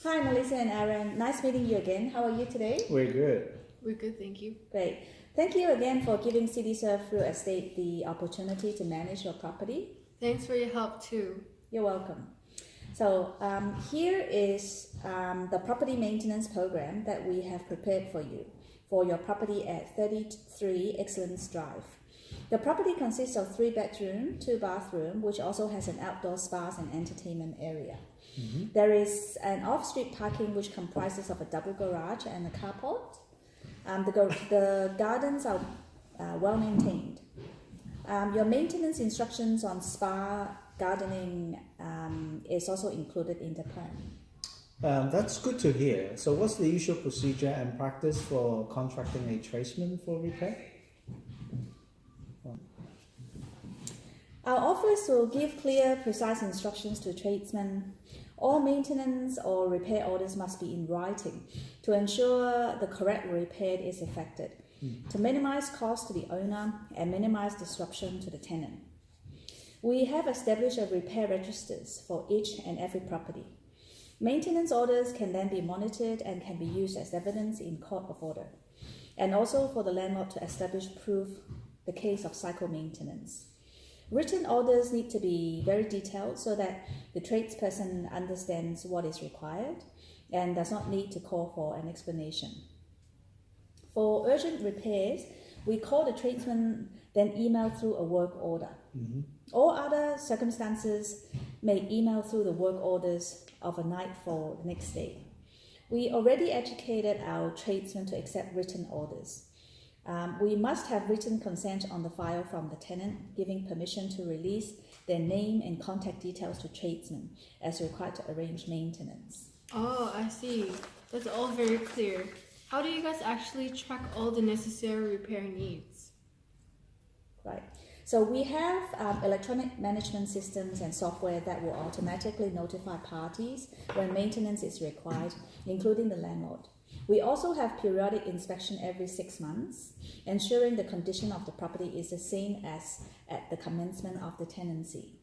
Hi, Melissa and Aaron. Nice meeting you again. How are you today? We're good. We're good, thank you. Great. Thank you again for giving CityServe Real Estate the opportunity to manage your property. Thanks for your help too. You're welcome. So here is the property maintenance program that we have prepared for you for your property at 33 Excellence Drive. The property consists of 3 bedroom, 2 bathroom, which also has an outdoor spas and entertainment area. Mm-hmm. There is an off-street parking which comprises of a double garage and a carport. The gardens are well maintained. Your maintenance instructions on spa, gardening is also included in the plan. That's good to hear. So what's the usual procedure and practice for contracting a tradesman for repair? Our office will give clear, precise instructions to tradesmen. All maintenance or repair orders must be in writing to ensure the correct repair is effected, to minimize cost to the owner and minimize disruption to the tenant. We have established a repair registers for each and every property. Maintenance orders can then be monitored and can be used as evidence in court of order, and also for the landlord to establish proof the case of cycle maintenance. Written orders need to be very detailed so that the tradesperson understands what is required and does not need to call for an explanation. For urgent repairs, we call the tradesman, then email through a work order. Mm-hmm. All other circumstances may email through the work orders of a night for the next day. We already educated our tradesmen to accept written orders. We must have written consent on the file from the tenant, giving permission to release their name and contact details to tradesmen as required to arrange maintenance. Oh, I see. That's all very clear. How do you guys actually track all the necessary repair needs? Right. So we have electronic management systems and software that will automatically notify parties when maintenance is required, including the landlord. We also have periodic inspection every 6 months, ensuring the condition of the property is the same as at the commencement of the tenancy.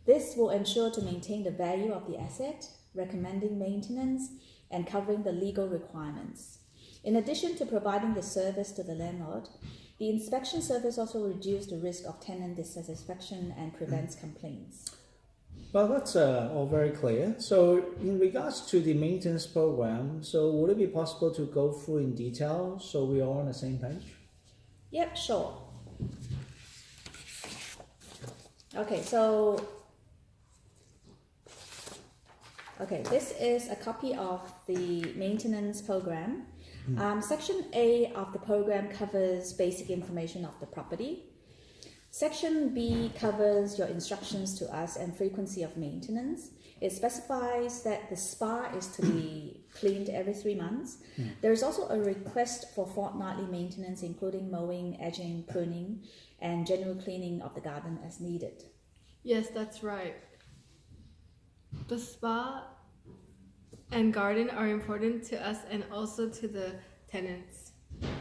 This will ensure to maintain the value of the asset, recommending maintenance, and covering the legal requirements. In addition to providing the service to the landlord, the inspection service also reduces the risk of tenant dissatisfaction and prevents complaints. Well, that's all very clear. So in regards to the maintenance program, so would it be possible to go through in detail so we are on the same page? Yep, sure. Okay, this is a copy of the maintenance program. Section A of the program covers basic information of the property. Section B covers your instructions to us and frequency of maintenance. It specifies that the spa is to be cleaned every 3 months. There is also a request for fortnightly maintenance, including mowing, edging, pruning, and general cleaning of the garden as needed. Yes, that's right. The spa and garden are important to us and also to the tenants.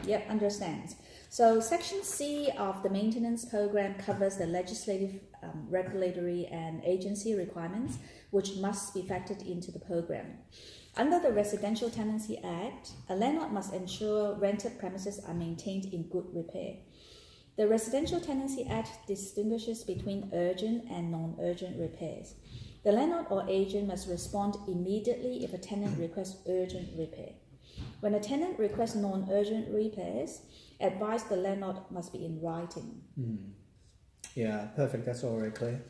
Yep, understand. So Section C of the maintenance program covers the legislative, regulatory and agency requirements which must be factored into the program. Under the Residential Tenancy Act, a landlord must ensure rented premises are maintained in good repair. The Residential Tenancy Act distinguishes between urgent and non-urgent repairs. The landlord or agent must respond immediately if a tenant requests urgent repair. When a tenant requests non-urgent repairs, advise the landlord must be in writing. Yeah, perfect. That's all very clear.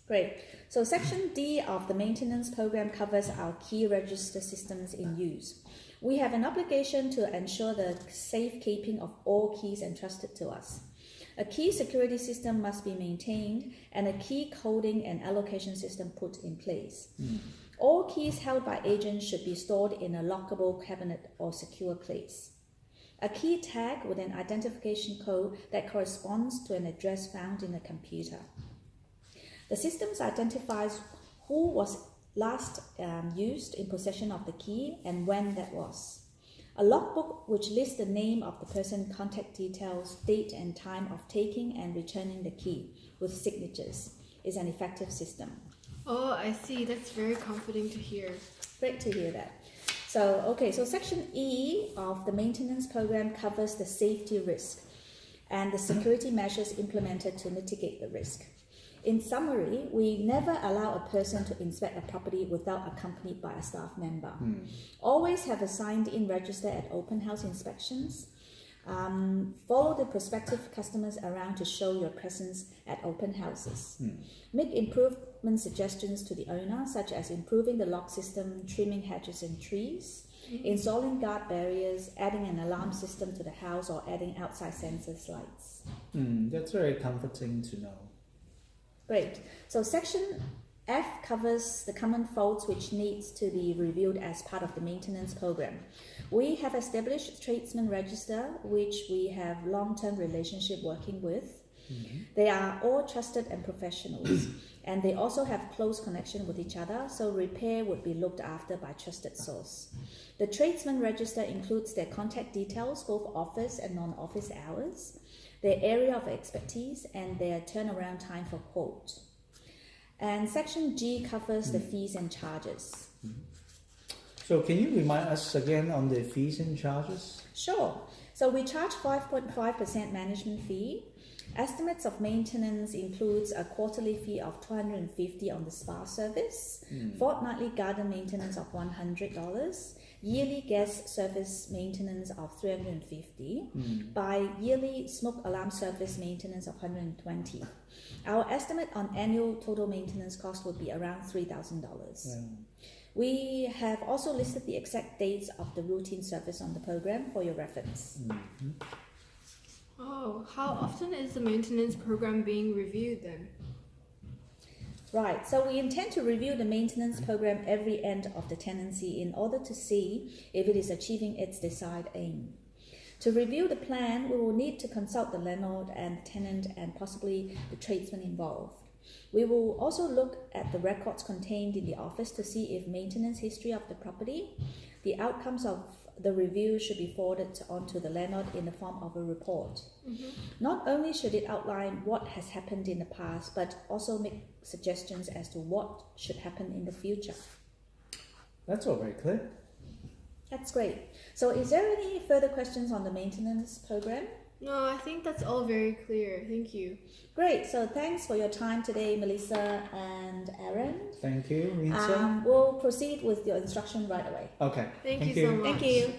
Great. So Section D of the maintenance program covers our key register systems in use. We have an obligation to ensure the safekeeping of all keys entrusted to us. A key security system must be maintained and a key coding and allocation system put in place. All keys held by agents should be stored in a lockable cabinet or secure place. A key tag with an identification code that corresponds to an address found in a computer. The system identifies who was last used in possession of the key and when that was. A logbook which lists the name of the person, contact details, date and time of taking and returning the key with signatures is an effective system. Oh, I see. That's very comforting to hear. Great to hear that. So section E of the maintenance program covers the safety risk and the security measures implemented to mitigate the risk. In summary, we never allow a person to inspect a property without accompanied by a staff member. Always have a signed-in register at open house inspections. Follow the prospective customers around to show your presence at open houses. Make improvement suggestions to the owner, such as improving the lock system, trimming hedges and trees, installing guard barriers, adding an alarm system to the house, or adding outside sensors lights. That's very comforting to know. Great. So section F covers the common faults which needs to be reviewed as part of the maintenance program. We have established tradesman register, which we have long-term relationship working with. They are all trusted and professionals, and they also have close connection with each other, so repair would be looked after by trusted source. The tradesman register includes their contact details, both office and non-office hours, their area of expertise, and their turnaround time for quote. And section G covers the fees and charges. So can you remind us again on the fees and charges? Sure. So we charge 5.5% management fee. Estimates of maintenance includes a quarterly fee of $250 on the spa service, fortnightly garden maintenance of $100, yearly gas service maintenance of $350, bi-yearly smoke alarm service maintenance of $120. Our estimate on annual total maintenance cost would be around $3,000. We have also listed the exact dates of the routine service on the program for your reference. Oh, how often is the maintenance program being reviewed then? Right, so we intend to review the maintenance program every end of the tenancy in order to see if it is achieving its desired aim. To review the plan, we will need to consult the landlord and the tenant and possibly the tradesman involved. We will also look at the records contained in the office to see if maintenance history of the property. The outcomes of the review should be forwarded on to the landlord in the form of a report. Not only should it outline what has happened in the past, but also make suggestions as to what should happen in the future. That's all very clear. That's great. So is there any further questions on the maintenance program? No, I think that's all very clear. Thank you. Great. So thanks for your time today, Melissa and Aaron. Thank you, Rinsa. We'll proceed with your instruction right away. Okay. Thank you so much. Thank you.